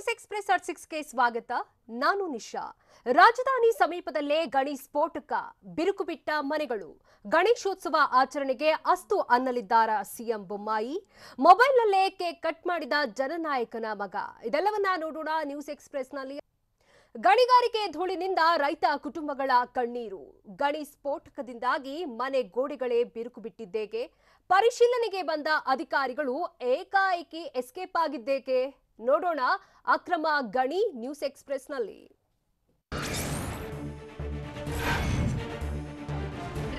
News express at 6ಗೆ ಸ್ವಾಗತ. ನಾನು ನಿಶಾ. ರಾಜಧಾನಿ ಸಮೀಪದಲ್ಲೇ ಗಣಿ ಸ್ಫೋಟಕ, ಬಿರುಕು ಬಿಟ್ಟ ಮನೆಗಳು. ಗಣೇಶೋತ್ಸವ ಆಚರಣೆಗೆ ಅಸ್ತು ಅನ್ನಲಿದ್ದಾರ ಸಿಎಂ ಬೊಮ್ಮಾಯಿ. ಮೊಬೈಲ್ನಲ್ಲೇ ಕೇಕ್ ಕಟ್ ಮಾಡಿದ ಜನನಾಯಕನ ಮಗ. ಇದೆಲ್ಲವನ್ನ ನೋಡೋಣ ನ್ಯೂಸ್ ಎಕ್ಸ್‌ಪ್ರೆಸ್ನಲ್ಲಿ. ಗಣಿಗಾರಿಕೆ ಧೂಳಿನಿಂದ ರೈತ ಕುಟುಂಬಗಳ ಕಣ್ಣೀರು. ಗಣಿ ಸ್ಫೋಟಕದಿಂದಾಗಿ ಮನೆ ಗೋಡೆಗಳೇ ಬಿರುಕು ಬಿಟ್ಟಿದ್ದೇಕೆ? ಪರಿಶೀಲನೆಗೆ ಬಂದ ಅಧಿಕಾರಿಗಳು ಏಕಾಏಕಿ ಎಸ್ಕೇಪ್ ಆಗಿದ್ದೇಕೆ? ನೋಡೋಣ ಅಕ್ರಮ ಗಣಿ ನ್ಯೂಸ್ ಎಕ್ಸ್‌ಪ್ರೆಸ್ನಲ್ಲಿ.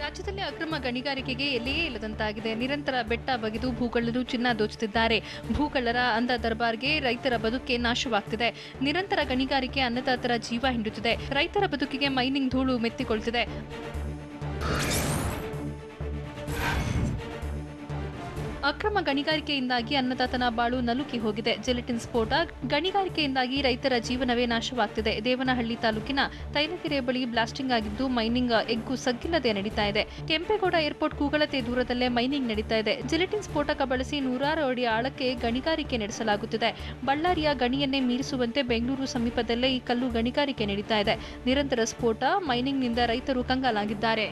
ರಾಜ್ಯದಲ್ಲಿ ಅಕ್ರಮ ಗಣಿಗಾರಿಕೆಗೆ ಎಲ್ಲಿಯೇ ಇಲ್ಲದಂತಾಗಿದೆ. ನಿರಂತರ ಬೆಟ್ಟ ಬಗೆದು ಭೂಗಳ್ಳರು ಚಿನ್ನ ದೋಚುತ್ತಿದ್ದಾರೆ. ಭೂಗಳ್ಳರ ಅಂಧ ದರ್ಬಾರ್ಗೆ ರೈತರ ಬದುಕೆ ನಾಶವಾಗ್ತಿದೆ. ನಿರಂತರ ಗಣಿಗಾರಿಕೆ ಅನ್ನದಾತರ ಜೀವ ಹಿಂಡುತ್ತಿದೆ. ರೈತರ ಬದುಕಿಗೆ ಮೈನಿಂಗ್ ಧೂಳು ಮೆತ್ತಿಕೊಳ್ತಿದೆ. ಅಕ್ರಮ ಗಣಿಗಾರಿಕೆಯಿಂದಾಗಿ ಅನ್ನದಾತನ ಬಾಳು ನಲುಕಿ ಹೋಗಿದೆ. ಜಿಲೆಟಿನ್ ಸ್ಫೋಟ, ಗಣಿಗಾರಿಕೆಯಿಂದಾಗಿ ರೈತರ ಜೀವನವೇ ನಾಶವಾಗ್ತಿದೆ. ದೇವನಹಳ್ಳಿ ತಾಲೂಕಿನ ತೈಲಕೆರೆ ಬಳಿ ಬ್ಲಾಸ್ಟಿಂಗ್ ಆಗಿದ್ದು ಮೈನಿಂಗ್ ಎಗ್ಗು ಸಗ್ಗಿಲ್ಲದೆ ನಡೀತಾ ಇದೆ. ಕೆಂಪೇಗೌಡ ಏರ್ಪೋರ್ಟ್ ಕೂಗಳತೆ ದೂರದಲ್ಲೇ ಮೈನಿಂಗ್ ನಡೀತಾ ಇದೆ. ಜಿಲೆಟಿನ್ ಸ್ಫೋಟಕ ಬಳಸಿ 100 ಅಡಿ ಆಳಕ್ಕೆ ಗಣಿಗಾರಿಕೆ ನಡೆಸಲಾಗುತ್ತಿದೆ. ಬಳ್ಳಾರಿಯ ಗಣಿಯನ್ನೇ ಮೀರಿಸುವಂತೆ ಬೆಂಗಳೂರು ಸಮೀಪದಲ್ಲೇ ಈ ಕಲ್ಲು ಗಣಿಗಾರಿಕೆ ನಡೀತಾ ಇದೆ. ನಿರಂತರ ಸ್ಫೋಟ, ಮೈನಿಂಗ್ನಿಂದ ರೈತರು ಕಂಗಾಲಾಗಿದ್ದಾರೆ.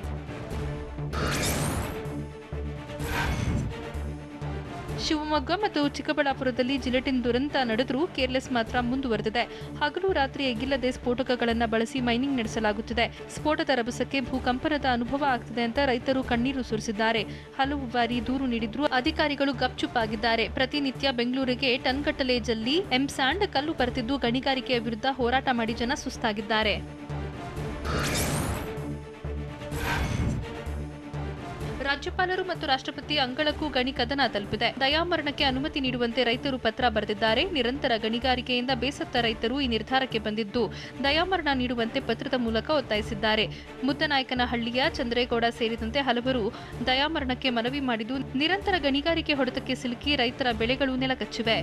ಶಿವಮೊಗ್ಗ ಮತ್ತು ಚಿಕ್ಕಬಳ್ಳಾಪುರದಲ್ಲಿ ಜಿಲೆಟಿನ್ ದುರಂತ ನಡೆದರೂ ಕೇರ್ಲೆಸ್ ಮಾತ್ರ ಮುಂದುವರೆದಿದೆ. ಹಗಲು ರಾತ್ರಿ ಎಗ್ಗಿಲ್ಲದೆ ಸ್ಫೋಟಕಗಳನ್ನು ಬಳಸಿ ಮೈನಿಂಗ್ ನಡೆಸಲಾಗುತ್ತಿದೆ. ಸ್ಫೋಟದ ರಭಸಕ್ಕೆ ಭೂಕಂಪನದ ಅನುಭವ ಆಗ್ತಿದೆ ಅಂತ ರೈತರು ಕಣ್ಣೀರು ಸುರಿಸಿದ್ದಾರೆ. ಹಲವು ಬಾರಿ ದೂರು ನೀಡಿದ್ರೂ ಅಧಿಕಾರಿಗಳು ಗಪ್ಚುಪ್ಪಾಗಿದ್ದಾರೆ. ಪ್ರತಿನಿತ್ಯ ಬೆಂಗಳೂರಿಗೆ ಟನ್ಗಟ್ಟಲೆ ಜಲ್ಲಿ, ಎಂಸ್ಯಾಂಡ್, ಕಲ್ಲು ಬರುತ್ತಿದ್ದು ಗಣಿಗಾರಿಕೆಯ ವಿರುದ್ಧ ಹೋರಾಟ ಮಾಡಿ ಜನ ಸುಸ್ತಾಗಿದ್ದಾರೆ. ರಾಜ್ಯಪಾಲರು ಮತ್ತು ರಾಷ್ಟ್ರಪತಿ ಅಂಗಳಕ್ಕೂ ಗಣಿ ಕದನ ತಲುಪಿದೆ. ದಯಾಮರಣಕ್ಕೆ ಅನುಮತಿ ನೀಡುವಂತೆ ರೈತರು ಪತ್ರ ಬರೆದಿದ್ದಾರೆ. ನಿರಂತರ ಗಣಿಗಾರಿಕೆಯಿಂದ ಬೇಸತ್ತ ರೈತರು ಈ ನಿರ್ಧಾರಕ್ಕೆ ಬಂದಿದ್ದು ದಯಾಮರಣ ನೀಡುವಂತೆ ಪತ್ರದ ಮೂಲಕ ಒತ್ತಾಯಿಸಿದ್ದಾರೆ. ಮುದ್ದನಾಯಕನಹಳ್ಳಿಯ ಚಂದ್ರೇಗೌಡ ಸೇರಿದಂತೆ ಹಲವರು ದಯಾಮರಣಕ್ಕೆ ಮನವಿ ಮಾಡಿದ್ದು ನಿರಂತರ ಗಣಿಗಾರಿಕೆ ಹೊಡೆತಕ್ಕೆ ಸಿಲುಕಿ ರೈತರ ಬೆಳೆಗಳು ನೆಲಕಚ್ಚಿವೆ.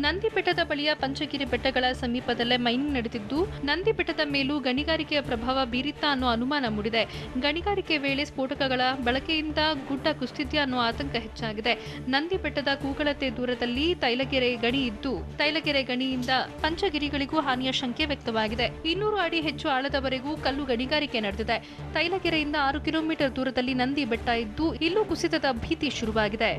ನಂದಿ ಬೆಟ್ಟದ ಬಳಿಯ ಪಂಚಗಿರಿ ಬೆಟ್ಟಗಳ ಸಮೀಪದಲ್ಲೇ ಮೈನಿಂಗ್ ನಡೆದಿದ್ದು ನಂದಿ ಬೆಟ್ಟದ ಮೇಲೂ ಗಣಿಗಾರಿಕೆಯ ಪ್ರಭಾವ ಬೀರಿತ್ತಾ ಅನ್ನೋ ಅನುಮಾನ ಮೂಡಿದೆ. ಗಣಿಗಾರಿಕೆ ವೇಳೆ ಸ್ಫೋಟಕಗಳ ಬಳಕೆಯಿಂದ ಗುಡ್ಡ ಕುಸಿದಿದೆಯಾ ಅನ್ನೋ ಆತಂಕ ಹೆಚ್ಚಾಗಿದೆ. ನಂದಿ ಬೆಟ್ಟದ ಕೂಗಳತೆ ದೂರದಲ್ಲಿ ತೈಲಗೆರೆ ಗಣಿ ಇದ್ದು ತೈಲಗೆರೆ ಗಣಿಯಿಂದ ಪಂಚಗಿರಿಗಳಿಗೂ ಹಾನಿಯ ಶಂಕೆ ವ್ಯಕ್ತವಾಗಿದೆ. 200 ಅಡಿ ಹೆಚ್ಚು ಆಳದವರೆಗೂ ಕಲ್ಲು ಗಣಿಗಾರಿಕೆ ನಡೆದಿದೆ. ತೈಲಗೆರೆಯಿಂದ 6 ಕಿಲೋಮೀಟರ್ ದೂರದಲ್ಲಿ ನಂದಿ ಬೆಟ್ಟ ಇದ್ದು ಇಲ್ಲೂ ಕುಸಿತದ ಭೀತಿ ಶುರುವಾಗಿದೆ.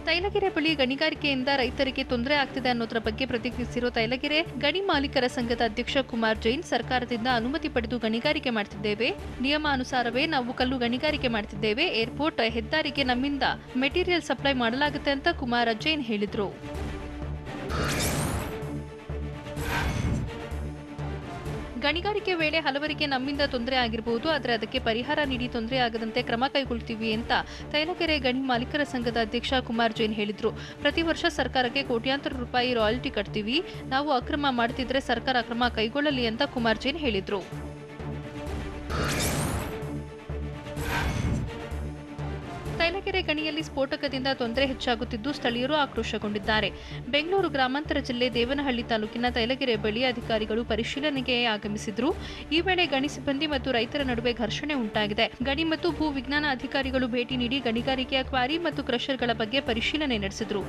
ತೈಲಗೆರೆ ಬಳಿ ಗಣಿಗಾರಿಕೆಯಿಂದ ರೈತರಿಗೆ ತೊಂದರೆ ಆಗ್ತಿದೆ ಅನ್ನೋದರ ಬಗ್ಗೆ ಪ್ರತಿಕ್ರಿಯಿಸಿರೋ ತೈಲಗೆರೆ ಗಣಿ ಮಾಲೀಕರ ಸಂಘದ ಅಧ್ಯಕ್ಷ ಕುಮಾರ್ ಜೈನ್, ಸರ್ಕಾರದಿಂದ ಅನುಮತಿ ಪಡೆದು ಗಣಿಗಾರಿಕೆ ಮಾಡ್ತಿದ್ದೇವೆ. ನಿಯಮಾನುಸಾರವೇ ನಾವು ಕಲ್ಲು ಗಣಿಗಾರಿಕೆ ಮಾಡ್ತಿದ್ದೇವೆ. ಏರ್ಪೋರ್ಟ್, ಹೆದ್ದಾರಿಗೆ ನಮ್ಮಿಂದ ಮೆಟೀರಿಯಲ್ ಸಪ್ಲೈ ಮಾಡಲಾಗುತ್ತೆ ಅಂತ ಕುಮಾರ್ ಜೈನ್ ಹೇಳಿದ್ರು. ಗಣಿಗಾರಿಕೆ ವೇಳೆ ಹಲವರಿಗೆ ನಮ್ಮಿಂದ ತೊಂದರೆ ಆಗಿರಬಹುದು, ಆದರೆ ಅದಕ್ಕೆ ಪರಿಹಾರ ನೀಡಿ ತೊಂದರೆ ಆಗದಂತೆ ಕ್ರಮ ಕೈಗೊಳ್ತೀವಿ ಅಂತ ತೈಲಕೆರೆ ಗಣಿ ಮಾಲೀಕರ ಸಂಘದ ಅಧ್ಯಕ್ಷ ಕುಮಾರ್ ಜೈನ್ ಹೇಳಿದ್ರು. ಪ್ರತಿ ವರ್ಷ ಸರ್ಕಾರಕ್ಕೆ ಕೋಟ್ಯಾಂತರ ರೂಪಾಯಿ ರಾಯಲ್ಟಿ ಕಟ್ತೀವಿ. ನಾವು ಅಕ್ರಮ ಮಾಡ್ತಿದ್ರೆ ಸರ್ಕಾರ ಕ್ರಮ ಕೈಗೊಳ್ಳಲಿ ಅಂತ ಕುಮಾರ್ ಜೈನ್ ಹೇಳಿದ್ರು. ತೈಲಕೆರೆ ಗಣಿಯಲ್ಲಿ ಸ್ಫೋಟಕದಿಂದ ತೊಂದರೆ ಹೆಚ್ಚಾಗುತ್ತಿದ್ದು ಸ್ಥಳೀಯರು ಆಕ್ರೋಶಗೊಂಡಿದ್ದಾರೆ. ಬೆಂಗಳೂರು ಗ್ರಾಮಾಂತರ ಜಿಲ್ಲೆ ದೇವನಹಳ್ಳಿ ತಾಲೂಕಿನ ತೈಲಗೆರೆ ಬಳಿ ಅಧಿಕಾರಿಗಳು ಪರಿಶೀಲನೆಗೆ ಆಗಮಿಸಿದ್ರು. ಈ ವೇಳೆ ಗಣಿ ಸಿಬ್ಬಂದಿ ಮತ್ತು ರೈತರ ನಡುವೆ ಘರ್ಷಣೆ ಉಂಟಾಗಿದೆ. ಗಣಿ ಮತ್ತು ಭೂ ವಿಜ್ಞಾನ ಅಧಿಕಾರಿಗಳು ಭೇಟಿ ನೀಡಿ ಗಣಿಗಾರಿಕೆಯ ಕ್ವಾರಿ ಮತ್ತು ಕ್ರಷರ್ಗಳ ಬಗ್ಗೆ ಪರಿಶೀಲನೆ ನಡೆಸಿದ್ರು.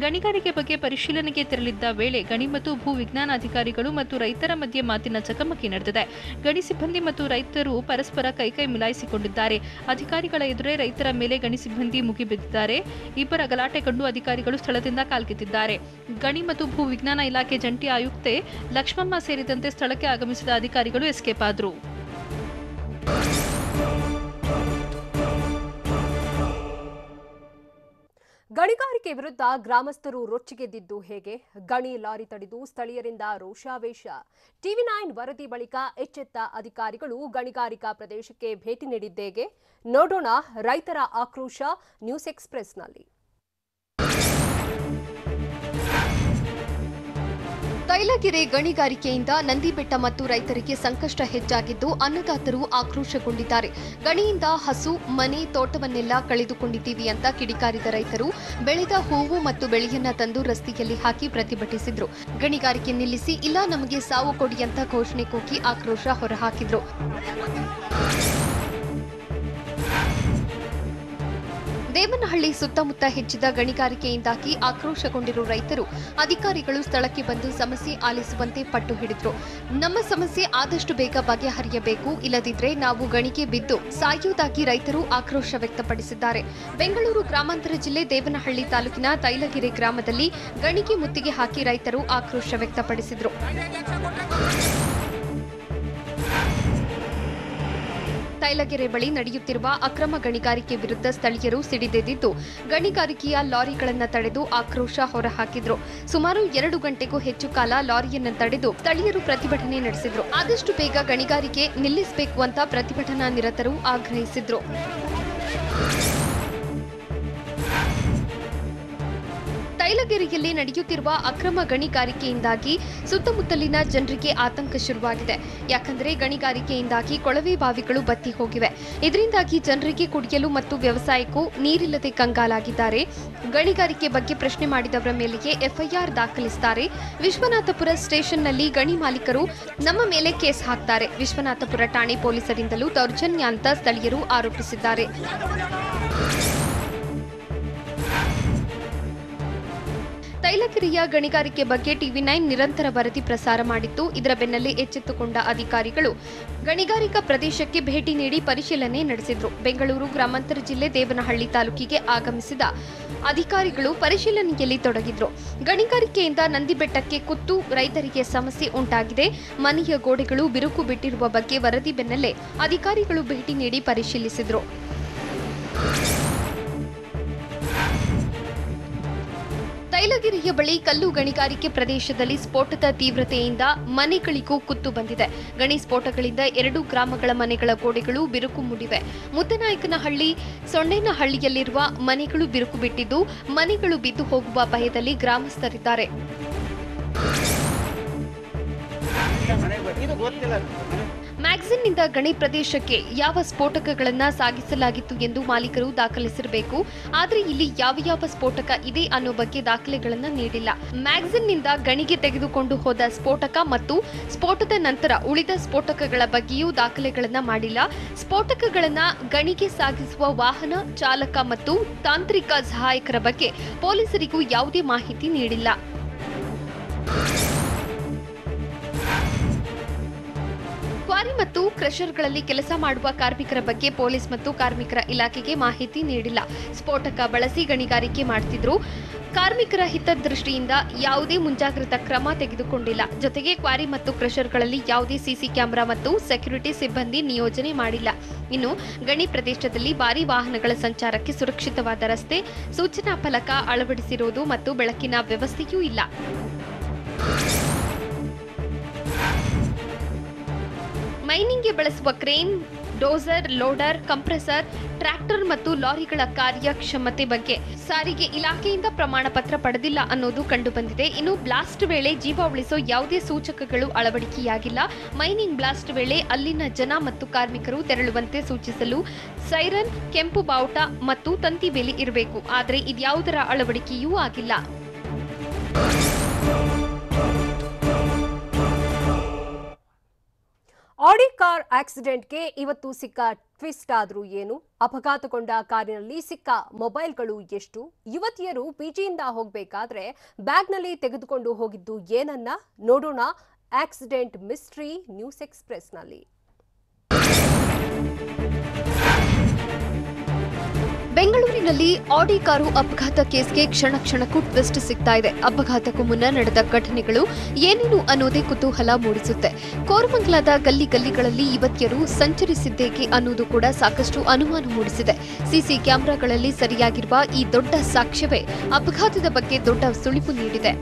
ಗಣಿಗಾರಿಕೆ ಬಗ್ಗೆ ಪರಿಶೀಲನೆಗೆ ತೆರಳಿದ್ದ ವೇಳೆ ಗಣಿ ಮತ್ತು ಭೂ ವಿಜ್ಞಾನ ಅಧಿಕಾರಿಗಳು ಮತ್ತು ರೈತರ ಮಧ್ಯೆ ಮಾತಿನ ಚಕಮಕಿ ನಡೆದಿದೆ. ಗಣಿ ಸಿಬ್ಬಂದಿ ಮತ್ತು ರೈತರು ಪರಸ್ಪರ ಕೈಕೈ ಮಿಲಾಯಿಸಿಕೊಂಡಿದ್ದಾರೆ. ಅಧಿಕಾರಿಗಳ ಎದುರೇ ರೈತರ ಮೇಲೆ ಗಣಿ ಸಿಬ್ಬಂದಿ ಮುಗಿಬಿದ್ದಿದ್ದಾರೆ. ಇಬ್ಬರ ಗಲಾಟೆ ಕಂಡು ಅಧಿಕಾರಿಗಳು ಸ್ಥಳದಿಂದ ಕಾಲ್ಕಿತ್ತಿದ್ದಾರೆ. ಗಣಿ ಮತ್ತು ಭೂ ವಿಜ್ಞಾನ ಇಲಾಖೆ ಜಂಟಿ ಆಯುಕ್ತೆ ಲಕ್ಷ್ಮಮ್ಮ ಸೇರಿದಂತೆ ಸ್ಥಳಕ್ಕೆ ಆಗಮಿಸಿದ ಅಧಿಕಾರಿಗಳು ಎಸ್ಕೇಪ್ ಆದರು. ಗಣಿಗಾರಿಕೆ ವಿರುದ್ಧ ಗ್ರಾಮಸ್ಥರು ರೊಚ್ಚಿಗೆದ್ದಿದ್ದು ಹೇಗೆ? ಗಣಿ ಲಾರಿ ತಡೆದು ಸ್ಥಳೀಯರಿಂದ ರೋಷಾವೇಶ. ಟಿವಿ9 ವರದಿ ಬಳಿಕ ಎಚ್ಚೆತ್ತ ಅಧಿಕಾರಿಗಳು ಗಣಿಗಾರಿಕಾ ಪ್ರದೇಶಕ್ಕೆ ಭೇಟಿ ನೀಡಿದ್ದೇಗೆ? ನೋಡೋಣ ರೈತರ ಆಕ್ರೋಶ ನ್ಯೂಸ್ ಎಕ್ಸ್‌ಪ್ರೆಸ್ನಲ್ಲಿ. ತೈಲಗೆರೆ ಗಣಿಗಾರಿಕೆಯಿಂದ ನಂದಿಬೆಟ್ಟ ಮತ್ತು ರೈತರಿಗೆ ಸಂಕಷ್ಟ ಹೆಚ್ಚಾಗಿದ್ದು ಅನ್ನದಾತರು ಆಕ್ರೋಶಗೊಂಡಿದ್ದಾರೆ. ಗಣಿಯಿಂದ ಹಸು, ಮನೆ, ತೋಟವನ್ನೆಲ್ಲ ಕಳೆದುಕೊಂಡಿದ್ದೀವಿ ಅಂತ ಕಿಡಿಕಾರಿದ ರೈತರು ಬೆಳೆದ ಹೂವು ಮತ್ತು ಬೆಳೆಯನ್ನ ತಂದು ರಸ್ತೆಯಲ್ಲಿ ಹಾಕಿ ಪ್ರತಿಭಟಿಸಿದ್ರು. ಗಣಿಗಾರಿಕೆ ನಿಲ್ಲಿಸಿ, ಇಲ್ಲ ನಮಗೆ ಸಾವು ಕೊಡಿ ಅಂತ ಘೋಷಣೆ ಕೂಗಿ ಆಕ್ರೋಶ ಹೊರಹಾಕಿದ್ರು. ದೇವನಹಳ್ಳಿ ಸುತ್ತಮುತ್ತ ಹೆಚ್ಚಿದ ಗಣಿಗಾರಿಕೆಯಿಂದಾಗಿ ಆಕ್ರೋಶಗೊಂಡಿರುವ ರೈತರು ಅಧಿಕಾರಿಗಳು ಸ್ಥಳಕ್ಕೆ ಬಂದು ಸಮಸ್ಯೆ ಆಲಿಸುವಂತೆ ಪಟ್ಟು ಹಿಡಿದ್ರು. ನಮ್ಮ ಸಮಸ್ಯೆ ಆದಷ್ಟು ಬೇಗ ಬಗೆಹರಿಯಬೇಕು, ಇಲ್ಲದಿದ್ರೆ ನಾವು ಗಣಿಗೆ ಬಿದ್ದು ಸಾಯುವುದಾಗಿ ರೈತರು ಆಕ್ರೋಶ ವ್ಯಕ್ತಪಡಿಸಿದ್ದಾರೆ. ಬೆಂಗಳೂರು ಗ್ರಾಮಾಂತರ ಜಿಲ್ಲೆ ದೇವನಹಳ್ಳಿ ತಾಲೂಕಿನ ತೈಲಗೆರೆ ಗ್ರಾಮದಲ್ಲಿ ಗಣಿಗೆ ಮುತ್ತಿಗೆ ಹಾಕಿ ರೈತರು ಆಕ್ರೋಶ ವ್ಯಕ್ತಪಡಿಸಿದರು. ತೈಲಗೆರೆ ಬಳಿ ನಡೆಯುತ್ತಿರುವ ಅಕ್ರಮ ಗಣಿಗಾರಿಕೆ ವಿರುದ್ಧ ಸ್ಥಳೀಯರು ಸಿಡಿದೆದ್ದಿದ್ದು ಗಣಿಗಾರಿಕೆಯ ಲಾರಿಗಳನ್ನು ತಡೆದು ಆಕ್ರೋಶ ಹೊರಹಾಕಿದ್ರು. ಸುಮಾರು 2 ಗಂಟೆಗೂ ಹೆಚ್ಚು ಕಾಲ ಲಾರಿಯನ್ನು ತಡೆದು ಸ್ಥಳೀಯರು ಪ್ರತಿಭಟನೆ ನಡೆಸಿದ್ರು. ಆದಷ್ಟು ಬೇಗ ಗಣಿಗಾರಿಕೆ ನಿಲ್ಲಿಸಬೇಕು ಅಂತ ಪ್ರತಿಭಟನಾ ನಿರತರು ಆಗ್ರಹಿಸಿದ್ರು. ತೈಲಗೆರೆಯಲ್ಲಿ ನಡೆಯುತ್ತಿರುವ ಅಕ್ರಮ ಗಣಿಗಾರಿಕೆಯಿಂದಾಗಿ ಸುತ್ತಮುತ್ತಲಿನ ಜನರಿಗೆ ಆತಂಕ ಶುರುವಾಗಿದೆ. ಯಾಕಂದ್ರೆ ಗಣಿಗಾರಿಕೆಯಿಂದಾಗಿ ಕೊಳವೆ ಬಾವಿಗಳು ಬತ್ತಿ ಹೋಗಿವೆ. ಇದರಿಂದಾಗಿ ಜನರಿಗೆ ಕುಡಿಯಲು ಮತ್ತು ವ್ಯವಸಾಯಕ್ಕೂ ನೀರಿಲ್ಲದೆ ಕಂಗಾಲಾಗಿದ್ದಾರೆ. ಗಣಿಗಾರಿಕೆ ಬಗ್ಗೆ ಪ್ರಶ್ನೆ ಮಾಡಿದವರ ಮೇಲೆಯೇ ಎಫ್ಐಆರ್ ದಾಖಲಿಸುತ್ತಾರೆ. ವಿಶ್ವನಾಥಪುರ ಸ್ಟೇಷನ್ನಲ್ಲಿ ಗಣಿ ಮಾಲೀಕರು ನಮ್ಮ ಮೇಲೆ ಕೇಸ್ ಹಾಕ್ತಾರೆ. ವಿಶ್ವನಾಥಪುರ ಠಾಣೆ ಪೊಲೀಸರಿಂದಲೂ ದೌರ್ಜನ್ಯ ಅಂತ ಸ್ಥಳೀಯರು ಆರೋಪಿಸಿದ್ದಾರೆ. ತೈಲಗೆರೆಯ ಗಣಿಗಾರಿಕೆ ಬಗ್ಗೆ ಟಿವಿ9 ನಿರಂತರ ವರದಿ ಪ್ರಸಾರ ಮಾಡಿತ್ತು. ಇದರ ಬೆನ್ನಲ್ಲೇ ಎಚ್ಚೆತ್ತುಕೊಂಡ ಅಧಿಕಾರಿಗಳು ಗಣಿಗಾರಿಕಾ ಪ್ರದೇಶಕ್ಕೆ ಭೇಟಿ ನೀಡಿ ಪರಿಶೀಲನೆ ನಡೆಸಿದ್ರು. ಬೆಂಗಳೂರು ಗ್ರಾಮಾಂತರ ಜಿಲ್ಲೆ ದೇವನಹಳ್ಳಿ ತಾಲೂಕಿಗೆ ಆಗಮಿಸಿದ ಅಧಿಕಾರಿಗಳು ಪರಿಶೀಲನೆಯಲ್ಲಿ ತೊಡಗಿದ್ರು. ಗಣಿಗಾರಿಕೆಯಿಂದ ನಂದಿಬೆಟ್ಟಕ್ಕೆ ಕುತ್ತು ರೈತರಿಗೆ ಸಮಸ್ಯೆ ಉಂಟಾಗಿದೆ. ಮನೆಯ ಗೋಡೆಗಳು ಬಿರುಕು ಬಿಟ್ಟಿರುವ ಬಗ್ಗೆ ವರದಿ ಬೆನ್ನಲ್ಲೇ ಅಧಿಕಾರಿಗಳು ಭೇಟಿ ನೀಡಿ ಪರಿಶೀಲಿಸಿದ್ರು. ತೈಲಗೆರೆಯ ಬಳಿ ಕಲ್ಲು ಗಣಿಗಾರಿಕೆ ಪ್ರದೇಶದಲ್ಲಿ ಸ್ಫೋಟದ ತೀವ್ರತೆಯಿಂದ ಮನೆಗಳಿಗೂ ಕುತ್ತು ಬಂದಿದೆ. ಗಣಿ ಸ್ಫೋಟಗಳಿಂದ 2 ಗ್ರಾಮಗಳ ಮನೆಗಳ ಗೋಡೆಗಳು ಬಿರುಕು ಮೂಡಿವೆ. ಮುದ್ದನಾಯಕನಹಳ್ಳಿ, ಸೊಣ್ಣೇನಹಳ್ಳಿಯಲ್ಲಿರುವ ಮನೆಗಳು ಬಿರುಕು ಬಿಟ್ಟಿದ್ದು ಮನೆಗಳು ಬಿದ್ದು ಹೋಗುವ ಭಯದಲ್ಲಿ ಗ್ರಾಮಸ್ಥರಿದ್ದಾರೆ. ಮ್ಯಾಗ್ಝಿನ್ನಿಂದ ಗಣಿ ಪ್ರದೇಶಕ್ಕೆ ಯಾವ ಸ್ಫೋಟಕಗಳನ್ನು ಸಾಗಿಸಲಾಗಿತ್ತು ಎಂದು ಮಾಲೀಕರು ದಾಖಲಿಸಿರಬೇಕು. ಆದರೆ ಇಲ್ಲಿ ಯಾವ ಸ್ಫೋಟಕ ಇದೆ ಅನ್ನೋ ಬಗ್ಗೆ ದಾಖಲೆಗಳನ್ನು ನೀಡಿಲ್ಲ. ಮ್ಯಾಗ್ಝಿನ್ನಿಂದ ಗಣಿಗೆ ತೆಗೆದುಕೊಂಡು ಹೋದ ಸ್ಫೋಟಕ ಮತ್ತು ಸ್ಫೋಟದ ನಂತರ ಉಳಿದ ಸ್ಫೋಟಕಗಳ ಬಗ್ಗೆಯೂ ದಾಖಲೆಗಳನ್ನು ಮಾಡಿಲ್ಲ. ಸ್ಫೋಟಕಗಳನ್ನು ಗಣಿಗೆ ಸಾಗಿಸುವ ವಾಹನ ಚಾಲಕ ಮತ್ತು ತಾಂತ್ರಿಕ ಸಹಾಯಕರ ಬಗ್ಗೆ ಪೊಲೀಸರಿಗೂ ಯಾವುದೇ ಮಾಹಿತಿ ನೀಡಿಲ್ಲ. ಕ್ವಾರಿ ಮತ್ತು ಕ್ರಷರ್ಗಳಲ್ಲಿ ಕೆಲಸ ಮಾಡುವ ಕಾರ್ಮಿಕರ ಬಗ್ಗೆ ಪೊಲೀಸ್ ಮತ್ತು ಕಾರ್ಮಿಕರ ಇಲಾಖೆಗೆ ಮಾಹಿತಿ ನೀಡಿಲ್ಲ. ಸ್ಫೋಟಕ ಬಳಸಿ ಗಣಿಗಾರಿಕೆ ಮಾಡುತ್ತಿದ್ರು. ಕಾರ್ಮಿಕರ ಹಿತದೃಷ್ಟಿಯಿಂದ ಯಾವುದೇ ಮುಂಜಾಗ್ರತಾ ಕ್ರಮ ತೆಗೆದುಕೊಂಡಿಲ್ಲ. ಜೊತೆಗೆ ಕ್ವಾರಿ ಮತ್ತು ಕ್ರಷರ್ಗಳಲ್ಲಿ ಯಾವುದೇ ಸಿಸಿ ಕ್ಯಾಮೆರಾ ಮತ್ತು ಸೆಕ್ಯೂರಿಟಿ ಸಿಬ್ಬಂದಿ ನಿಯೋಜನೆ ಮಾಡಿಲ್ಲ. ಇನ್ನು ಗಣಿ ಪ್ರದೇಶದಲ್ಲಿ ಭಾರಿ ವಾಹನಗಳ ಸಂಚಾರಕ್ಕೆ ಸುರಕ್ಷಿತವಾದ ರಸ್ತೆ, ಸೂಚನಾ ಫಲಕ ಅಳವಡಿಸಿರುವುದು ಮತ್ತು ಬೆಳಕಿನ ವ್ಯವಸ್ಥೆಯೂ ಇಲ್ಲ. ಮೈನಿಂಗ್ಗೆ ಬಳಸುವ crane, dozer, loader, compressor, tractor ಮತ್ತು ಲಾರಿಗಳ ಕಾರ್ಯಕ್ಷಮತೆ ಬಗ್ಗೆ ಸಾರಿಗೆ ಇಲಾಖೆಯಿಂದ ಪ್ರಮಾಣ ಪತ್ರ ಪಡೆದಿಲ್ಲ ಅನ್ನೋದು ಕಂಡುಬಂದಿದೆ. ಇನ್ನು ಬ್ಲಾಸ್ಟ್ ವೇಳೆ ಜೀವ ಉಳಿಸೋ ಯಾವುದೇ ಸೂಚಕಗಳು ಅಳವಡಿಕೆಯಾಗಿಲ್ಲ. ಮೈನಿಂಗ್ ಬ್ಲಾಸ್ಟ್ ವೇಳೆ ಅಲ್ಲಿನ ಜನ ಮತ್ತು ಕಾರ್ಮಿಕರು ತೆರಳುವಂತೆ ಸೂಚಿಸಲು ಸೈರನ್, ಕೆಂಪು ಬಾವುಟ ಮತ್ತು ತಂತಿ ಬೇಲಿ ಇರಬೇಕು. ಆದರೆ ಇದ್ಯಾವುದರ ಅಳವಡಿಕೆಯೂ ಆಗಿಲ್ಲ. ಆಡಿ ಕಾರ್ ಆಕ್ಸಿಡೆಂಟ್ಗೆ ಇವತ್ತು ಸಿಕ್ಕ ಟ್ವಿಸ್ಟ್ ಆದ್ರೂ ಏನು? ಅಪಘಾತಗೊಂಡ ಕಾರಿನಲ್ಲಿ ಸಿಕ್ಕ ಮೊಬೈಲ್ಗಳು ಎಷ್ಟು? ಯುವತಿಯರು ಪಿಜಿಯಿಂದ ಹೋಗಬೇಕಾದ್ರೆ ಬ್ಯಾಗ್ನಲ್ಲಿ ತೆಗೆದುಕೊಂಡು ಹೋಗಿದ್ದು ಏನನ್ನ ನೋಡೋಣ ಆಕ್ಸಿಡೆಂಟ್ ಮಿಸ್ಟ್ರಿ ನ್ಯೂಸ್ ಎಕ್ಸ್‌ಪ್ರೆಸ್‌ನಲ್ಲಿ. ಬೆಂಗಳೂರಿನಲ್ಲಿ ಆಡಿ ಕಾರು ಅಪಘಾತ ಕೇಸ್ಗೆ ಕ್ಷಣಕ್ಕೂ ಟ್ವಿಸ್ಟ್ ಸಿಗ್ತಾ ಇದೆ. ಅಪಘಾತಕ್ಕೂ ಮುನ್ನ ನಡೆದ ಘಟನೆಗಳು ಏನೇನು ಅನ್ನೋದೇ ಕುತೂಹಲ ಮೂಡಿಸುತ್ತೆ. ಕೋರಮಂಗಲದ ಗಲ್ಲಿಗಳಲ್ಲಿ ಯುವತಿಯರು ಸಂಚರಿಸಿದ್ದೇಕೆ ಅನ್ನೋದು ಕೂಡ ಸಾಕಷ್ಟು ಅನುಮಾನ ಮೂಡಿಸಿದೆ. ಸಿಸಿ ಕ್ಯಾಮೆರಾಗಳಲ್ಲಿ ಸರಿಯಾಗಿರುವ ಈ ದೊಡ್ಡ ಸಾಕ್ಷ್ಯವೇ ಅಪಘಾತದ ಬಗ್ಗೆ ದೊಡ್ಡ ಸುಳಿವು ನೀಡಿದೆ.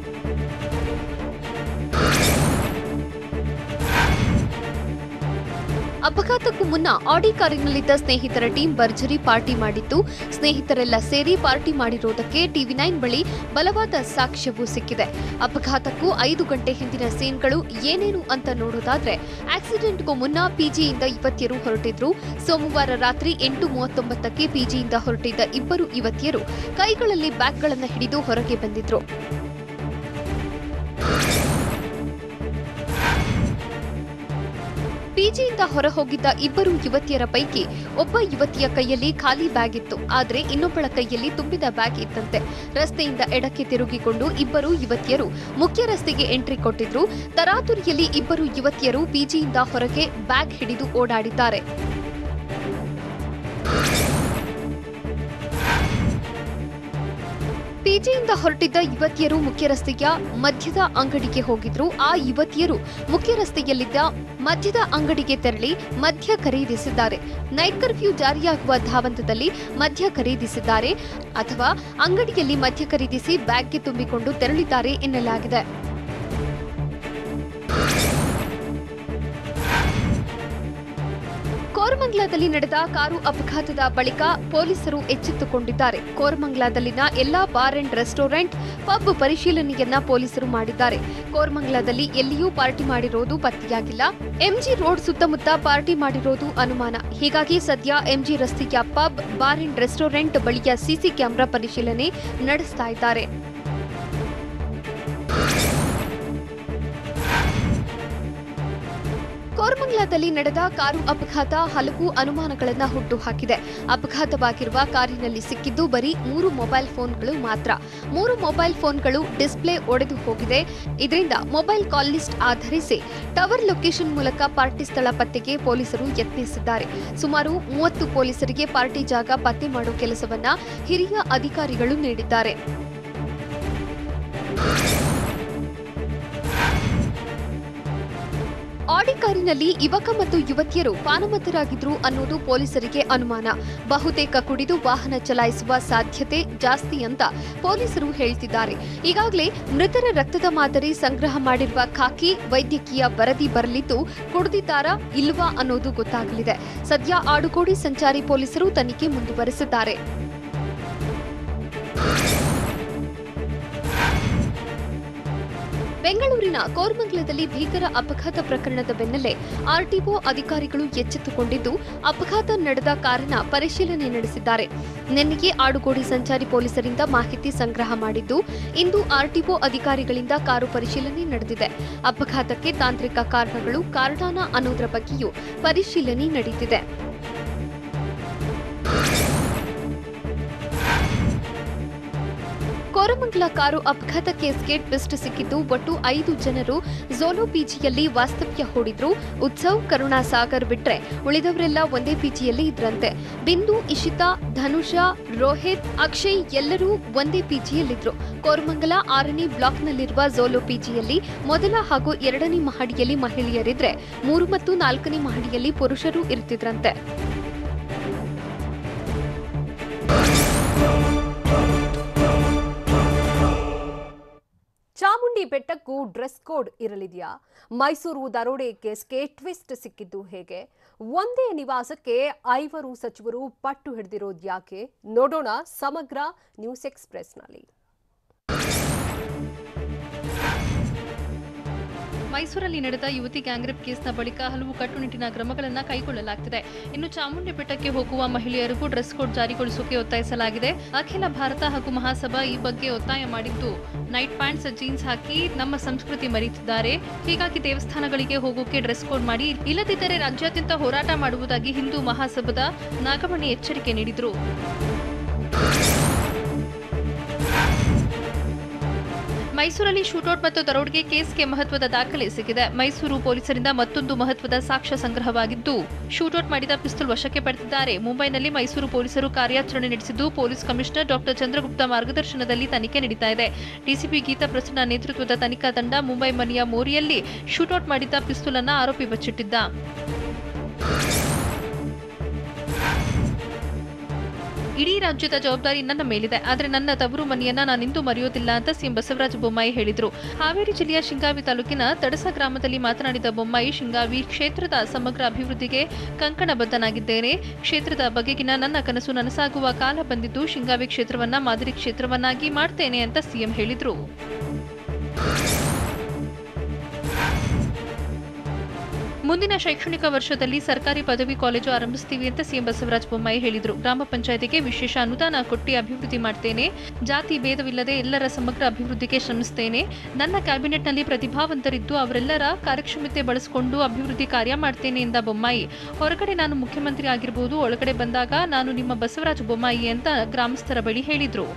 ಅಪಘಾತಕ್ಕೂ ಮುನ್ನ ಆಡಿ ಕಾರಿನಲ್ಲಿದ್ದ ಸ್ನೇಹಿತರ ಟೀಮ್ ಭರ್ಜರಿ ಪಾರ್ಟಿ ಮಾಡಿತ್ತು. ಸ್ನೇಹಿತರೆಲ್ಲ ಸೇರಿ ಪಾರ್ಟಿ ಮಾಡಿರೋದಕ್ಕೆ ಟಿವಿ9 ಬಳಿ ಬಲವಾದ ಸಾಕ್ಷ್ಯವೂ ಸಿಕ್ಕಿದೆ. ಅಪಘಾತಕ್ಕೂ 5 ಗಂಟೆ ಹಿಂದಿನ ಸೀನ್ಗಳು ಏನೇನು ಅಂತ ನೋಡೋದಾದ್ರೆ, ಆಕ್ಸಿಡೆಂಟ್ಗೂ ಮುನ್ನ ಪಿಜಿಯಿಂದ ಯುವತಿಯರು ಹೊರಟಿದ್ರು. ಸೋಮವಾರ ರಾತ್ರಿ 8:39ಕ್ಕೆ ಪಿಜಿಯಿಂದ ಹೊರಟಿದ್ದ ಇಬ್ಬರು ಯುವತಿಯರು ಕೈಗಳಲ್ಲಿ ಬ್ಯಾಗ್ಗಳನ್ನು ಹಿಡಿದು ಹೊರಗೆ ಬಂದಿದ್ರು. ಪಿಜಿಯಿಂದ ಹೊರ ಹೋಗಿದ್ದ ಇಬ್ಬರು ಯುವತಿಯರ ಪೈಕಿ ಒಬ್ಬ ಯುವತಿಯ ಕೈಯಲ್ಲಿ ಖಾಲಿ ಬ್ಯಾಗ್ ಇತ್ತು. ಆದರೆ ಇನ್ನೊಬ್ಬಳ ಕೈಯಲ್ಲಿ ತುಂಬಿದ ಬ್ಯಾಗ್ ಇತ್ತಂತೆ. ರಸ್ತೆಯಿಂದ ಎಡಕ್ಕೆ ತಿರುಗಿಕೊಂಡು ಇಬ್ಬರು ಯುವತಿಯರು ಮುಖ್ಯ ರಸ್ತೆಗೆ ಎಂಟ್ರಿ ಕೊಟ್ಟಿದ್ರು. ತರಾತುರಿಯಲ್ಲಿ ಇಬ್ಬರು ಯುವತಿಯರು ಪಿಜಿಯಿಂದ ಹೊರಗೆ ಬ್ಯಾಗ್ ಹಿಡಿದು ಓಡಾಡಿದ್ದಾರೆ. ಪಿಜಿಯಿಂದ ಹೊರಟಿದ್ದ ಯುವತಿಯರು ಮುಖ್ಯ ರಸ್ತೆಯ ಮಧ್ಯದ ಅಂಗಡಿಗೆ ಹೋಗಿದ್ರು. ಆ ಯುವತಿಯರು ಮುಖ್ಯ ರಸ್ತೆಯಲ್ಲಿದ್ದ ಮಧ್ಯದ ಅಂಗಡಿಗೆ ತೆರಳಿ ಮದ್ಯ ಖರೀದಿಸಿದ್ದಾರೆ. ನೈಟ್ ಕರ್ಫ್ಯೂ ಜಾರಿಯಾಗುವ ಧಾವಂತದಲ್ಲಿ ಮದ್ಯ ಖರೀದಿಸಿದ್ದಾರೆ ಅಥವಾ ಅಂಗಡಿಯಲ್ಲಿ ಮದ್ಯ ಖರೀದಿಸಿ ಬ್ಯಾಗ್ಗೆ ತುಂಬಿಕೊಂಡು ತೆರಳಿದ್ದಾರೆ ಎನ್ನಲಾಗಿದೆ. ಕೋರಮಂಗಲದಲ್ಲಿ ನಡೆದ ಕಾರು ಅಪಘಾತದ ಬಳಿಕ ಪೊಲೀಸರು ಎಚ್ಚೆತ್ತುಕೊಂಡಿದ್ದಾರೆ. ಕೋರಮಂಗಲದಲ್ಲಿನ ಎಲ್ಲಾ ಬಾರ್ ಅಂಡ್ ರೆಸ್ಟೋರೆಂಟ್, ಪಬ್ ಪರಿಶೀಲನೆಯನ್ನ ಪೊಲೀಸರು ಮಾಡಿದ್ದಾರೆ. ಕೋರಮಂಗಲದಲ್ಲಿ ಎಲ್ಲಿಯೂ ಪಾರ್ಟಿ ಮಾಡಿರೋದು ಪತ್ತೆಯಾಗಿಲ್ಲ. ಎಂಜಿ ರೋಡ್ ಸುತ್ತಮುತ್ತ ಪಾರ್ಟಿ ಮಾಡಿರೋದು ಅನುಮಾನ. ಹೀಗಾಗಿ ಸದ್ಯ ಎಂಜಿ ರಸ್ತೆಯ ಪಬ್, ಬಾರ್ ಅಂಡ್ ರೆಸ್ಟೋರೆಂಟ್ ಬಳಿಯ ಸಿಸಿ ಕ್ಯಾಮೆರಾ ಪರಿಶೀಲನೆ ನಡೆಸ್ತಾ ಇದ್ದಾರೆ. ಕೋರಮಂಗಲದಲ್ಲಿ ನಡೆದ ಕಾರು ಅಪಘಾತ ಹಲವು ಅನುಮಾನಗಳನ್ನು ಹುಟ್ಟುಹಾಕಿದೆ. ಅಪಘಾತವಾಗಿರುವ ಕಾರಿನಲ್ಲಿ ಸಿಕ್ಕಿದ್ದು ಬರೀ 3 ಮೊಬೈಲ್ ಫೋನ್ಗಳು ಮಾತ್ರ. 3 ಮೊಬೈಲ್ ಫೋನ್ಗಳು ಡಿಸ್ಪ್ಲೇ ಒಡೆದು ಹೋಗಿದೆ. ಇದರಿಂದ ಮೊಬೈಲ್ ಕಾಲ್ ಲಿಸ್ಟ್ ಆಧರಿಸಿ ಟವರ್ ಲೊಕೇಶನ್ ಮೂಲಕ ಪಾರ್ಟಿ ಸ್ಥಳ ಪತ್ತೆಗೆ ಪೊಲೀಸರು ಯತ್ನಿಸಿದ್ದಾರೆ. ಸುಮಾರು 30 ಪೊಲೀಸರಿಗೆ ಪಾರ್ಟಿ ಜಾಗ ಪತ್ತೆ ಮಾಡುವ ಕೆಲಸವನ್ನ ಹಿರಿಯ ಅಧಿಕಾರಿಗಳು ನೀಡಿದ್ದಾರೆ. ಆಡಿ ಕಾರಿನಲ್ಲಿ ಯುವಕ ಮತ್ತು ಯುವತಿಯರು ಪಾನಮತ್ತರಾಗಿದ್ರು ಅನ್ನೋದು ಪೊಲೀಸರಿಗೆ ಅನುಮಾನ. ಬಹುತೇಕ ಕುಡಿದು ವಾಹನ ಚಲಾಯಿಸುವ ಸಾಧ್ಯತೆ ಜಾಸ್ತಿ ಅಂತ ಪೊಲೀಸರು ಹೇಳ್ತಿದ್ದಾರೆ. ಈಗಾಗಲೇ ಮೃತರ ರಕ್ತದ ಮಾದರಿ ಸಂಗ್ರಹ ಮಾಡಿರುವ ಖಾಕಿ ವೈದ್ಯಕೀಯ ವರದಿ ಬರಲಿದ್ದು, ಕುಡಿದಿದ್ದಾರಾ ಇಲ್ವಾ ಅನ್ನೋದು ಗೊತ್ತಾಗಲಿದೆ. ಸದ್ಯ ಆಡುಗೋಡಿ ಸಂಚಾರಿ ಪೊಲೀಸರು ತನಿಖೆ ಮುಂದುವರೆಸಿದ್ದಾರೆ. ಬೆಂಗಳೂರಿನ ಕೋರಮಂಗಲದಲ್ಲಿ ಭೀಕರ ಅಪಘಾತ ಪ್ರಕರಣದ ಬೆನ್ನಲ್ಲೇ ಆರ್ಟಿಒ ಅಧಿಕಾರಿಗಳು ಎಚ್ಚೆತ್ತುಕೊಂಡಿದ್ದು, ಅಪಘಾತ ನಡೆದ ಕಾರಿನ ಪರಿಶೀಲನೆ ನಡೆಸಿದ್ದಾರೆ. ನಿನ್ನೆಗೆ ಆಡುಗೋಡಿ ಸಂಚಾರಿ ಪೊಲೀಸರಿಂದ ಮಾಹಿತಿ ಸಂಗ್ರಹ ಮಾಡಿದ್ದು, ಇಂದು ಆರ್ಟಿಒ ಅಧಿಕಾರಿಗಳಿಂದ ಕಾರು ಪರಿಶೀಲನೆ ನಡೆದಿದೆ. ಅಪಘಾತಕ್ಕೆ ತಾಂತ್ರಿಕ ಕಾರಣಗಳು ಕಾರಣಾನ ಅನ್ನೋದರ ಬಗ್ಗೆಯೂ ಪರಿಶೀಲನೆ ನಡೆದಿದೆ. ಕೋರಮಂಗಲ ಕಾರು ಅಪಘಾತ ಕೇಸ್ಗೆ ಟ್ವಿಸ್ಟ್ ಸಿಕ್ಕಿದ್ದು, ಒಟ್ಟು 5 ಜನರು ಝೋಲೋ ಪಿಜಿಯಲ್ಲಿ ವಾಸ್ತವ್ಯ ಹೂಡಿದ್ರು. ಉತ್ಸವ್, ಕರುಣಾಸಾಗರ್ ಬಿಟ್ರೆ ಉಳಿದವರೆಲ್ಲ ಒಂದೇ ಪಿಜಿಯಲ್ಲಿ ಇದ್ರಂತೆ. ಬಿಂದು, ಇಶಿತಾ, ಧನುಷಾ, ರೋಹಿತ್, ಅಕ್ಷಯ್ ಎಲ್ಲರೂ ಒಂದೇ ಪಿಜಿಯಲ್ಲಿದ್ರು. ಕೋರಮಂಗಲ 6ನೇ ಬ್ಲಾಕ್ನಲ್ಲಿರುವ ಝೋಲೋ ಪಿಜಿಯಲ್ಲಿ ಮೊದಲ ಹಾಗೂ 2ನೇ ಮಹಡಿಯಲ್ಲಿ ಮಹಿಳೆಯರಿದ್ರೆ 3 ಮತ್ತು 4ನೇ ಮಹಡಿಯಲ್ಲಿ ಪುರುಷರು ಇರ್ತಿದ್ರಂತೆ. ಚಾಮುಂಡಿ ಬೆಟ್ಟಕ್ಕೂ ಡ್ರೆಸ್ ಕೋಡ್ ಇರಲಿದೆಯಾ? ಮೈಸೂರು ದರೋಡೆ ಕೇಸ್ಗೆ ಟ್ವಿಸ್ಟ್ ಸಿಕ್ಕಿದ್ದು ಹೇಗೆ? ಒಂದೇ ನಿವಾಸಕ್ಕೆ 5 ಸಚಿವರು ಪಟ್ಟು ಹಿಡಿದಿರೋದ್ಯಾಕೆ? ನೋಡೋಣ ಸಮಗ್ರ ನ್ಯೂಸ್ ಎಕ್ಸ್‌ಪ್ರೆಸ್‌ನಲ್ಲಿ. ಮೈಸೂರಲ್ಲಿ ನಡೆದ ಯುವತಿ ಗ್ಯಾಂಗ್ರೇಪ್ ಕೇಸ್ನ ಬಳಿಕ ಹಲವು ಕಟ್ಟುನಿಟ್ಟಿನ ಕ್ರಮಗಳನ್ನು ಕೈಗೊಳ್ಳಲಾಗುತ್ತಿದೆ. ಇನ್ನು ಚಾಮುಂಡಿ ಬೆಟ್ಟಕ್ಕೆ ಹೋಗುವ ಮಹಿಳೆಯರಿಗೂ ಡ್ರೆಸ್ ಕೋಡ್ ಜಾರಿಗೊಳಿಸುವುದಕ್ಕೆ ಒತ್ತಾಯಿಸಲಾಗಿದೆ. ಅಖಿಲ ಭಾರತ ಹಾಗೂ ಮಹಾಸಭಾ ಈ ಬಗ್ಗೆ ಒತ್ತಾಯ ಮಾಡಿದ್ದು, ನೈಟ್ ಪ್ಯಾಂಟ್ಸ್, ಜೀನ್ಸ್ ಹಾಕಿ ನಮ್ಮ ಸಂಸ್ಕೃತಿ ಮರೆಯುತ್ತಿದ್ದಾರೆ. ಹೀಗಾಗಿ ದೇವಸ್ಥಾನಗಳಿಗೆ ಹೋಗೋಕೆ ಡ್ರೆಸ್ ಕೋಡ್ ಮಾಡಿ, ಇಲ್ಲದಿದ್ದರೆ ರಾಜ್ಯಾದ್ಯಂತ ಹೋರಾಟ ಮಾಡುವುದಾಗಿ ಹಿಂದೂ ಮಹಾಸಭಾದ ನಾಗಮಣಿ ಎಚ್ಚರಿಕೆ ನೀಡಿದರು. ಮೈಸೂರಲ್ಲಿ ಶೂಟೌಟ್ ಮತ್ತು ದರೋಡೆಗೆ ಕೇಸ್ಗೆ ಮಹತ್ವದ ದಾಖಲೆ ಸಿಕ್ಕಿದೆ. ಮೈಸೂರು ಪೊಲೀಸರಿಂದ ಮತ್ತೊಂದು ಮಹತ್ವದ ಸಾಕ್ಷ್ಯ ಸಂಗ್ರಹವಾಗಿದ್ದು, ಶೂಟೌಟ್ ಮಾಡಿದ ಪಿಸ್ತೂಲ್ ವಶಕ್ಕೆ ಪಡೆದಿದ್ದಾರೆ. ಮುಂಬೈನಲ್ಲಿ ಮೈಸೂರು ಪೊಲೀಸರು ಕಾರ್ಯಾಚರಣೆ ನಡೆಸಿದ್ದು, ಪೊಲೀಸ್ ಕಮಿಷನರ್ ಡಾಕ್ಟರ್ ಚಂದ್ರಗುಪ್ತ ಮಾರ್ಗದರ್ಶನದಲ್ಲಿ ತನಿಖೆ ನಡೀತಾ ಇದೆ. ಡಿಸಿಪಿ ಗೀತಾ ಪ್ರಸನ್ನ ನೇತೃತ್ವದ ತನಿಖಾ ತಂಡ ಮುಂಬೈ ಮನೆಯ ಮೋರಿಯಲ್ಲಿ ಶೂಟೌಟ್ ಮಾಡಿದ್ದ ಪಿಸ್ತೂಲ್ ಅನ್ನು ಆರೋಪಿ ಬಚ್ಚಿಟ್ಟಿದ್ದ. ಇಡೀ ರಾಜ್ಯದ ಜವಾಬ್ದಾರಿ ನನ್ನ ಮೇಲಿದೆ, ಆದರೆ ನನ್ನ ತವರು ಮನೆಯನ್ನ ನಾನಿಂದು ಮರೆಯೋದಿಲ್ಲ ಅಂತ ಸಿಎಂ ಬಸವರಾಜ ಬೊಮ್ಮಾಯಿ ಹೇಳಿದರು. ಹಾವೇರಿ ಜಿಲ್ಲೆಯ ಶಿಂಗಾವಿ ತಾಲೂಕಿನ ತಡಸ ಗ್ರಾಮದಲ್ಲಿ ಮಾತನಾಡಿದ ಬೊಮ್ಮಾಯಿ, ಶಿಂಗಾವಿ ಕ್ಷೇತ್ರದ ಸಮಗ್ರ ಅಭಿವೃದ್ಧಿಗೆ ಕಂಕಣಬದ್ಧನಾಗಿದ್ದೇನೆ. ಕ್ಷೇತ್ರದ ಬಗೆಗಿನ ನನ್ನ ಕನಸು ನನಸಾಗುವ ಕಾಲ ಬಂದಿದ್ದು, ಶಿಂಗಾವಿ ಕ್ಷೇತ್ರವನ್ನ ಮಾದರಿ ಕ್ಷೇತ್ರವನ್ನಾಗಿ ಮಾಡ್ತೇನೆ ಅಂತ ಸಿಎಂ ಹೇಳಿದರು. ಮುಂದಿನ ಶೈಕ್ಷಣಿಕ ವರ್ಷದಲ್ಲಿ ಸರ್ಕಾರಿ ಪದವಿ ಕಾಲೇಜು ಆರಂಭಿಸ್ತೀವಿ ಅಂತ ಸಿಎಂ ಬಸವರಾಜ ಬೊಮ್ಮಾಯಿ ಹೇಳಿದರು. ಗ್ರಾಮ ಪಂಚಾಯತಿಗೆ ವಿಶೇಷ ಅನುದಾನ ಕೊಟ್ಟು ಅಭಿವೃದ್ಧಿ ಮಾಡ್ತೇನೆ. ಜಾತಿ ಭೇದವಿಲ್ಲದೆ ಎಲ್ಲರ ಸಮಗ್ರ ಅಭಿವೃದ್ಧಿಗೆ ಶ್ರಮಿಸುತ್ತೇನೆ. ನನ್ನ ಕ್ಯಾಬಿನೆಟ್ನಲ್ಲಿ ಪ್ರತಿಭಾವಂತರಿದ್ದು ಅವರೆಲ್ಲರ ಕಾರ್ಯಕ್ಷಮತೆ ಬಳಸಿಕೊಂಡು ಅಭಿವೃದ್ಧಿ ಕಾರ್ಯ ಮಾಡ್ತೇನೆ ಎಂದ ಬೊಮ್ಮಾಯಿ, ಹೊರಗಡೆ ನಾನು ಮುಖ್ಯಮಂತ್ರಿ ಆಗಿರಬಹುದು, ಒಳಗಡೆ ಬಂದಾಗ ನಾನು ನಿಮ್ಮ ಬಸವರಾಜ ಬೊಮ್ಮಾಯಿ ಅಂತ ಗ್ರಾಮಸ್ಥರ ಬಳಿ ಹೇಳಿದರು.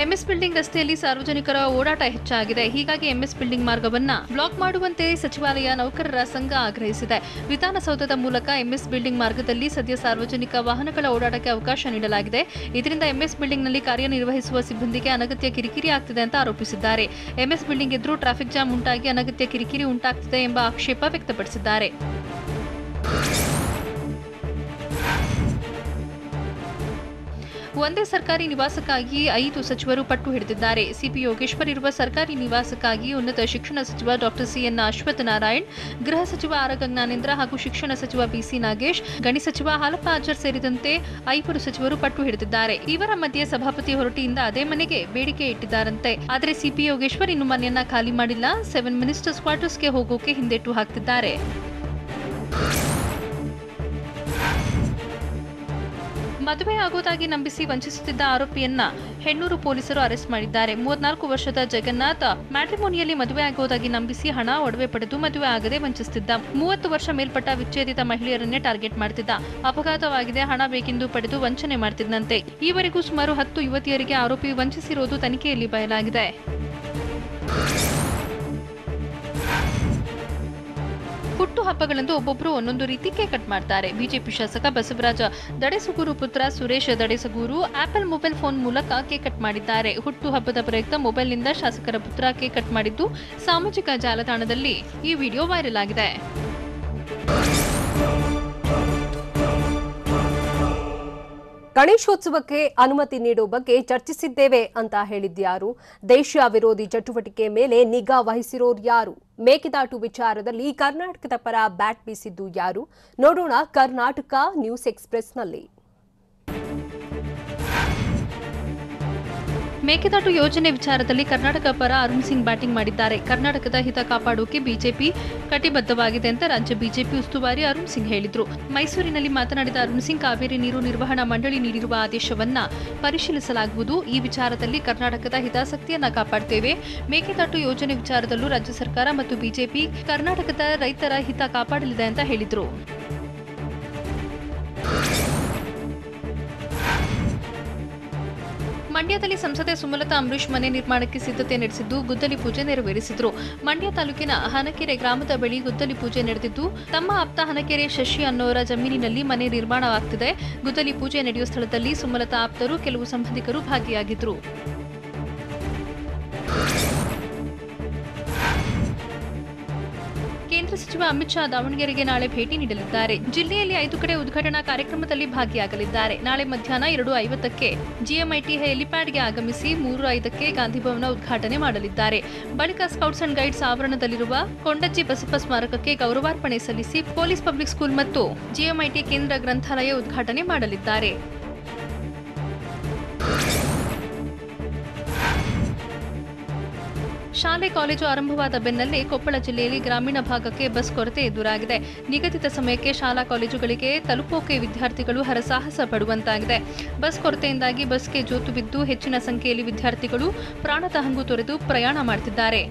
ಎಂಎಸ್ ಬಿಲ್ಡಿಂಗ್ ರಸ್ತೆಯಲ್ಲಿ ಸಾರ್ವಜನಿಕರ ಓಡಾಟ ಹೆಚ್ಚಾಗಿದೆ. ಹೀಗಾಗಿ ಎಂಎಸ್ ಬಿಲ್ಡಿಂಗ್ ಮಾರ್ಗವನ್ನ ಬ್ಲಾಕ್ ಮಾಡುವಂತೆ ಸಚಿವಾಲಯ ನೌಕರರ ಸಂಘ ಆಗ್ರಹಿಸಿದೆ. ವಿಧಾನಸೌಧದ ಮೂಲಕ ಎಂಎಸ್ ಬಿಲ್ಡಿಂಗ್ ಮಾರ್ಗದಲ್ಲಿ ಸದ್ಯ ಸಾರ್ವಜನಿಕ ವಾಹನಗಳ ಓಡಾಟಕ್ಕೆ ಅವಕಾಶ ನೀಡಲಾಗಿದೆ. ಇದರಿಂದ ಎಂಎಸ್ ಬಿಲ್ಡಿಂಗ್ನಲ್ಲಿ ಕಾರ್ಯನಿರ್ವಹಿಸುವ ಸಿಬ್ಬಂದಿಗೆ ಅನಗತ್ಯ ಕಿರಿಕಿರಿ ಆಗ್ತಿದೆ ಅಂತ ಆರೋಪಿಸಿದ್ದಾರೆ. ಎಂಎಸ್ ಬಿಲ್ಡಿಂಗ್ ಎದುರು ಟ್ರಾಫಿಕ್ ಜಾಮ್ ಉಂಟಾಗಿ ಅನಗತ್ಯ ಕಿರಿಕಿರಿ ಉಂಟಾಗ್ತಿದೆ ಎಂಬ ಆಕ್ಷೇಪ ವ್ಯಕ್ತಪಡಿಸಿದ್ದಾರೆ. ಒಂದೇ ಸರ್ಕಾರಿ ನಿವಾಸಕ್ಕಾಗಿ 5 ಸಚಿವರು ಪಟ್ಟು ಹಿಡಿದಿದ್ದಾರೆ. ಸಿಪಿ ಯೋಗೇಶ್ವರ್ ಇರುವ ಸರ್ಕಾರಿ ನಿವಾಸಕ್ಕಾಗಿ ಉನ್ನತ ಶಿಕ್ಷಣ ಸಚಿವ ಡಾಕ್ಟರ್ ಸಿಎನ್ ಅಶ್ವಥ್ ನಾರಾಯಣ್, ಗೃಹ ಸಚಿವ ಆರ್ ಗಂಗಾನೇಂದ್ರ ಹಾಗೂ ಶಿಕ್ಷಣ ಸಚಿವ ಬಿಸಿ ನಾಗೇಶ್, ಗಣಿ ಸಚಿವ ಹಾಲಪ್ಪ ಆಚಾರ್ ಸೇರಿದಂತೆ 5 ಸಚಿವರು ಪಟ್ಟು ಹಿಡಿದಿದ್ದಾರೆ. ಇವರ ಮಧ್ಯೆ ಸಭಾಪತಿ ಹೊರಟಿಯಿಂದ ಅದೇ ಮನೆಗೆ ಬೇಡಿಕೆ ಇಟ್ಟಿದ್ದಾರಂತೆ. ಆದರೆ ಸಿಪಿ ಯೋಗೇಶ್ವರ್ ಇನ್ನು ಮನೆಯನ್ನ ಖಾಲಿ ಮಾಡಿಲ್ಲ. 7 ಮಿನಿಸ್ಟರ್ಸ್ ಕ್ವಾರ್ಟರ್ಸ್ಗೆ ಹೋಗೋಕೆ ಹಿಂದೇಟು ಹಾಕ್ತಿದ್ದಾರೆ. ಮದುವೆ ಆಗೋದಾಗಿ ನಂಬಿಸಿ ವಂಚಿಸುತ್ತಿದ್ದ ಆರೋಪಿಯನ್ನ ಹೆಣ್ಣೂರು ಪೊಲೀಸರು ಅರೆಸ್ಟ್ ಮಾಡಿದ್ದಾರೆ. 34 ವರ್ಷದ ಜಗನ್ನಾಥ್ ಮ್ಯಾಟ್ರಿಮೋನಿಯಲ್ಲಿ ಮದುವೆ ಆಗೋದಾಗಿ ನಂಬಿಸಿ ಹಣ, ಒಡವೆ ಪಡೆದು ಮದುವೆ ಆಗದೆ ವಂಚಿಸುತ್ತಿದ್ದ. 30 ವರ್ಷ ಮೇಲ್ಪಟ್ಟ ವಿಚ್ಛೇದಿತ ಮಹಿಳೆಯರನ್ನೇ ಟಾರ್ಗೆಟ್ ಮಾಡ್ತಿದ್ದ. ಅಪಘಾತವಾಗಿದೆ, ಹಣ ಬೇಕೆಂದು ಪಡೆದು ವಂಚನೆ ಮಾಡ್ತಿದ್ದಂತೆ. ಈವರೆಗೂ ಸುಮಾರು 10 ಯುವತಿಯರಿಗೆ ಆರೋಪಿ ವಂಚಿಸಿರುವುದು ತನಿಖೆಯಲ್ಲಿ ಬಯಲಾಗಿದೆ. ಹುಟ್ಟು ಹಬ್ಬಗಳಂದು ಒಬ್ಬೊಬ್ಬರು ಒಂದೊಂದು ರೀತಿ ಕೇಕ್ ಕಟ್ ಮಾಡ್ತಾರೆ. ಬಿಜೆಪಿ ಶಾಸಕ ಬಸವರಾಜ ದಡೇಸಗೂರು ಪುತ್ರ Suresh Dadesugur apple mobile phone ಮೂಲಕ ಕೇಕ್ ಕಟ್ ಮಾಡಿದ್ದಾರೆ. ಹುಟ್ಟು ಹಬ್ಬದ ಪ್ರಯುಕ್ತ ಮೊಬೈಲ್ನಿಂದ ಶಾಸಕರ ಪುತ್ರ ಕೇಕ್ ಕಟ್ ಮಾಡಿದ್ದು ಸಾಮಾಜಿಕ ಜಾಲತಾಣದಲ್ಲಿ ಈ ವಿಡಿಯೋ ವೈರಲ್ ಆಗಿದೆ. ಗಣೇಶೋತ್ಸವಕ್ಕೆ ಅನುಮತಿ ನೀಡುವ ಬಗ್ಗೆ ಚರ್ಚಿಸಿದ್ದೇವೆ ಅಂತ ಹೇಳಿದ್ಯಾರು? ದೇಶ ವಿರೋಧಿ ಚಟುವಟಿಕೆ ಮೇಲೆ ನಿಗಾ ವಹಿಸಿರೋರು ಯಾರು? ಮೇಕೆದಾಟು ವಿಚಾರದಲ್ಲಿ ಕರ್ನಾಟಕದ ಪರ ಬ್ಯಾಟ್ ಬೀಸಿದ್ದು ಯಾರು? ನೋಡೋಣ ಕರ್ನಾಟಕ ನ್ಯೂಸ್ ಎಕ್ಸ್‌ಪ್ರೆಸ್‌ನಲ್ಲಿ. ಮೇಕೆದಾಟು ಯೋಜನೆ ವಿಚಾರದಲ್ಲಿ ಕರ್ನಾಟಕ ಪರ ಅರುಣ್ ಸಿಂಗ್ ಬ್ಯಾಟಿಂಗ್ ಮಾಡಿದ್ದಾರೆ. ಕರ್ನಾಟಕದ ಹಿತ ಕಾಪಾಡೋಕೆ ಬಿಜೆಪಿ ಕಟಿಬದ್ಧವಾಗಿದೆ ಅಂತ ರಾಜ್ಯ ಬಿಜೆಪಿ ಉಸ್ತುವಾರಿ ಅರುಣ್ ಸಿಂಗ್ ಹೇಳಿದ್ರು. ಮೈಸೂರಿನಲ್ಲಿ ಮಾತನಾಡಿದ ಅರುಣ್ ಸಿಂಗ್, ಕಾವೇರಿ ನೀರು ನಿರ್ವಹಣಾ ಮಂಡಳಿ ನೀಡಿರುವ ಆದೇಶವನ್ನ ಪರಿಶೀಲಿಸಲಾಗುವುದು. ಈ ವಿಚಾರದಲ್ಲಿ ಕರ್ನಾಟಕದ ಹಿತಾಸಕ್ತಿಯನ್ನ ಕಾಪಾಡ್ತೇವೆ. ಮೇಕೆದಾಟು ಯೋಜನೆ ವಿಚಾರದಲ್ಲೂ ರಾಜ್ಯ ಸರ್ಕಾರ ಮತ್ತು ಬಿಜೆಪಿ ಕರ್ನಾಟಕದ ರೈತರ ಹಿತ ಕಾಪಾಡಲಿದೆ ಅಂತ ಹೇಳಿದ್ರು. ಮಂಡ್ಯದಲ್ಲಿ ಸಂಸದೆ ಸುಮಲತಾ ಅಂಬರೀಶ್ ಮನೆ ನಿರ್ಮಾಣಕ್ಕೆ ಸಿದ್ಧತೆ ನಡೆಸಿದ್ದು ಗುದ್ದಲಿ ಪೂಜೆ ನೆರವೇರಿಸಿದರು. ಮಂಡ್ಯ ತಾಲೂಕಿನ ಹನಕೆರೆ ಗ್ರಾಮದ ಬಳಿ ಗುದ್ದಲಿ ಪೂಜೆ ನಡೆದಿದ್ದು, ತಮ್ಮ ಆಪ್ತ ಹನಕೆರೆ ಶಶಿ ಅನ್ನೋರ ಜಮೀನಿನಲ್ಲಿ ಮನೆ ನಿರ್ಮಾಣವಾಗ್ತಿದೆ. ಗುದ್ದಲಿ ಪೂಜೆ ನಡೆಯುವ ಸ್ಥಳದಲ್ಲಿ ಸುಮಲತಾ ಆಪ್ತರು, ಕೆಲವು ಸಂಬಂಧಿಕರು ಭಾಗಿಯಾಗಿದ್ದರು. ಕೇಂದ್ರ ಸಚಿವ ಅಮಿತ್ ಶಾ ದಾವಣಗೆರೆಗೆ ನಾಳೆ ಭೇಟಿ ನೀಡಲಿದ್ದಾರೆ. ಜಿಲ್ಲೆಯಲ್ಲಿ 5 ಕಡೆ ಉದ್ಘಾಟನಾ ಕಾರ್ಯಕ್ರಮದಲ್ಲಿ ಭಾಗಿಯಾಗಲಿದ್ದಾರೆ. ನಾಳೆ ಮಧ್ಯಾಹ್ನ 2:50ಕ್ಕೆ ಜಿಎಂಐಟಿ ಹೆಲಿಪ್ಯಾಡ್ಗೆ ಆಗಮಿಸಿ 3:05ಕ್ಕೆ ಗಾಂಧಿಭವನ ಉದ್ಘಾಟನೆ ಮಾಡಲಿದ್ದಾರೆ. ಬಳಿಕ ಸ್ಕೌಟ್ಸ್ ಅಂಡ್ ಗೈಡ್ಸ್ ಆವರಣದಲ್ಲಿರುವ ಕೊಂಡಜ್ಜಿ ಬಸಪ್ಪ ಸ್ಮಾರಕಕ್ಕೆ ಗೌರವಾರ್ಪಣೆ ಸಲ್ಲಿಸಿ ಪೊಲೀಸ್ ಪಬ್ಲಿಕ್ ಸ್ಕೂಲ್ ಮತ್ತು ಜಿಎಂಐಟಿ ಕೇಂದ್ರ ಗ್ರಂಥಾಲಯ ಉದ್ಘಾಟನೆ ಮಾಡಲಿದ್ದಾರೆ. ಶಾಲೆ ಕಾಲೇಜು ಆರಂಭವಾದ ಬೆನ್ನಲ್ಲೇ ಕೊಪ್ಪಳ ಜಿಲ್ಲೆಯಲ್ಲಿ ಗ್ರಾಮೀಣ ಭಾಗಕ್ಕೆ ಬಸ್ ಕೊರತೆ ಎದುರಾಗಿದೆ. ನಿಗದಿತ ಸಮಯಕ್ಕೆ ಶಾಲಾ ಕಾಲೇಜುಗಳಿಗೆ ತಲುಪೋಕೆ ವಿದ್ಯಾರ್ಥಿಗಳು ಹರಸಾಹಸ ಪಡುವಂತಾಗಿದೆ. ಬಸ್ ಕೊರತೆಯಿಂದಾಗಿ ಬಸ್ಗೆ ಜೋತು ಬಿದ್ದು ಹೆಚ್ಚಿನ ಸಂಖ್ಯೆಯಲ್ಲಿ ವಿದ್ಯಾರ್ಥಿಗಳು ಪ್ರಾಣದ ಹಂಗು ತೊರೆದು ಪ್ರಯಾಣ ಮಾಡುತ್ತಿದ್ದಾರೆ.